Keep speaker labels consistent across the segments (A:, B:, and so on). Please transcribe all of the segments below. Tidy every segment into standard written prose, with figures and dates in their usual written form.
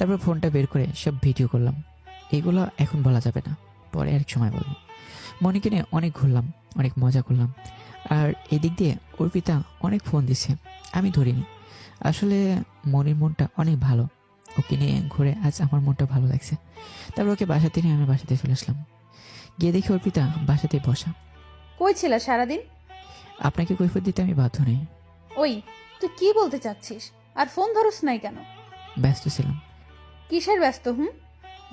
A: তারপর ফোনটা বের করে সব ভিডিও করলাম। এগুলো এখন বলা যাবে না, পরে আরেক সময় বলবো। মনিকে নিয়ে অনেক ঘুরলাম, অনেক মজা করলাম। আর এদিক দিয়ে অর্পিতা অনেক ফোন দিছে, আমি ধরিনি। আসলে মনির মনটা অনেক ভালো, ওকে নিয়ে ঘুরে আজ আমার মনটা ভালো লাগছে। তারপর ওকে বাসাতে নিয়ে আমি বাসাতে চলে আসলাম। গিয়ে দেখি অর্পিতা বাসাতে বসা।
B: কই ছিলা সারাদিন?
A: আপনাকে কৈফিয়ত দিতে আমি বাধ্য নেই।
B: ওই, তুই কি বলতে চাচ্ছিস? আর ফোন ধরস নাই কেন?
A: ব্যস্ত ছিলাম।
B: কিসের ব্যস্ত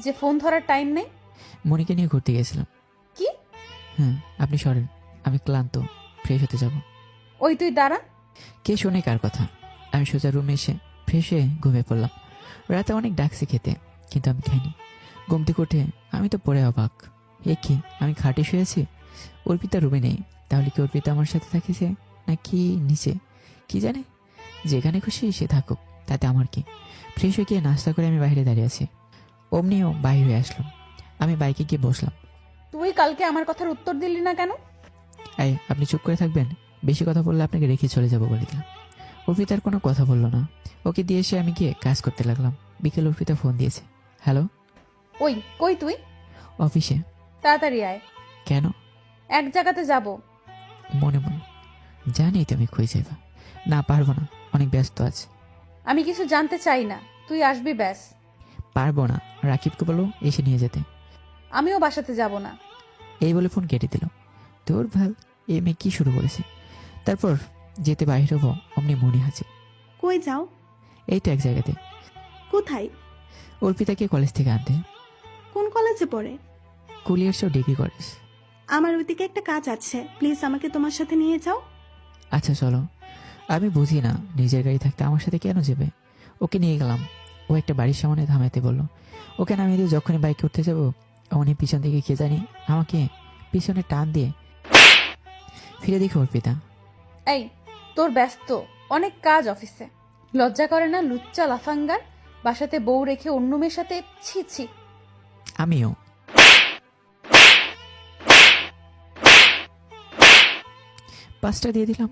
B: যে ফোন ধরার টাইম নেই?
A: মনিকে নিয়ে ঘুরতে গিয়েছিলাম।
B: কি?
A: হ্যাঁ, আপনি সরেন, আমি ক্লান্ত, ফ্রেশ হতে যাব।
B: ওই তুই দাঁড়া।
A: কে শোনে কার কথা? আমি সোজা রুমে এসে ফ্রেশ হয়ে ঘুমিয়ে পড়লাম। রাতে অনেক ডাকছে খেতে, কিন্তু আমি খাইনি। ঘুম থেকে উঠে আমি তো পড়ে অবাক। এ কি, আমি খাটে শুয়েছি, অর্পিতা রুমে নেই। তাহলে কি অর্পিতা আমার সাথে থাকিছে নাকি নিচে, কি জানে। যেখানে খুশি সে থাকুক, তাতে আমার কি। ফ্রেশ হয়ে গিয়ে নাস্তা করে আমি বাইরে দাঁড়িয়ে আছি। অমনিও বাইরে হয়ে আসলাম। আমি বাইকে গিয়ে বসলাম।
B: তুই কালকে আমার কথার উত্তর দিলি না কেন?
A: এই, আপনি চুপ করে থাকবেন? বেশি কথা বললে আপনাকে রেখে চলে যাবো বলে দিলাম। অর্পিতার কোনো কথা বললো না। ওকে দিয়ে এসে আমি গিয়ে কাজ করতে লাগলাম। বিকেল অর্পিতা ফোন দিয়েছে। হ্যালো।
B: ওই কই তুই?
A: অফিসে।
B: তাড়াতাড়ি আয়,
A: কেন?
B: এক জায়গাতে যাব।
A: মনে মনে জানি তুমি খুঁজে যাইবা। না, পারবো না, অনেক ব্যস্ত আছে।
B: আমি কিছু জানতে চাই না, তুই আসবি ব্যাস।
A: পারবো না, রাকিবকে বলো এসে নিয়ে যেতে।
B: আমিও বাসাতে যাব না।
A: এই বলে ফোন কেটে দিল। তোর ভাল, এ মেয়ে কি শুরু করেছে। তারপর যেতে বাহির হবো, অমনি মনে আছে।
C: কই যাও?
A: এই তো এক জায়গাতে।
C: কোথায়?
A: অর্পিতাকে কলেজ থেকে আনতে।
C: কোন কলেজে পড়ে?
A: কুলিয়ার্সও ডিগ্রি কলেজ।
C: আমার ওইদিকে একটা কাজ আছে, প্লিজ আমাকে তোমার সাথে নিয়ে যাও।
A: আচ্ছা চলো। আমি বুঝি না, নিজের গাড়ি থাকতে আমার সাথে কেন যাবে। ওকে নিয়ে গেলাম। ও একটা বাড়ির সামনে থামাইতে বললো। ওকে নামিয়ে দিয়ে যখনই বাইকে উঠতে যাবো, অমনি পিছন থেকে কে জানি আমাকে পিছনে টান দিয়ে ফিরে দেখি অর্পিতা।
B: এই, তোর ব্যস্ত অনেক কাজ অফিসে, লজ্জা করে না লুচ্চা লাফাঙ্গার? বাসাতে বউ রেখে অন্য মেয়ের সাথে, ছি ছি।
A: আমিও। পাঁচটা দিয়ে দিলাম।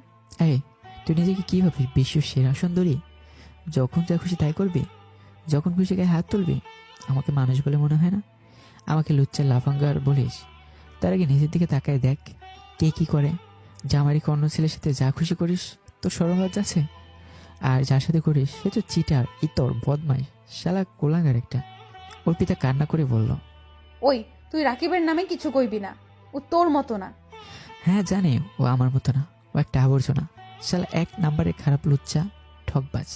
A: এই, তুই নিজেকে কি ভাবিস, বিশ্ব সেরা সুন্দরী? যখন যা খুশি তাই করবি, যখন খুশি গায়ে হাত তুলবি। আমাকে মানুষ বলে মনে হয় না? আমাকে লুচ্চা লাফাঙ্গার বলিস? তার আগে নিজের দিকে তাকায় দেখ, কে কি করে। জামারি অন্য ছেলের সাথে যা খুশি করিস, তোর শরম লজ্জা আছে? আর যার সাথে করিস সে তো চিটার, ইতর, বদমাইশ, শালা কোলাঙ্গার একটা। অর্পিতা কান্না করে বলল।
B: ওই, তুই রাকিবের নামে কিছু কইবি না, ও তোর মতো না।
A: হ্যাঁ জানি, ও আমার মতো না, ও একটা আবর্জনা, শালা এক নাম্বারের খারাপ লুচ্চা, ঠকবাজ।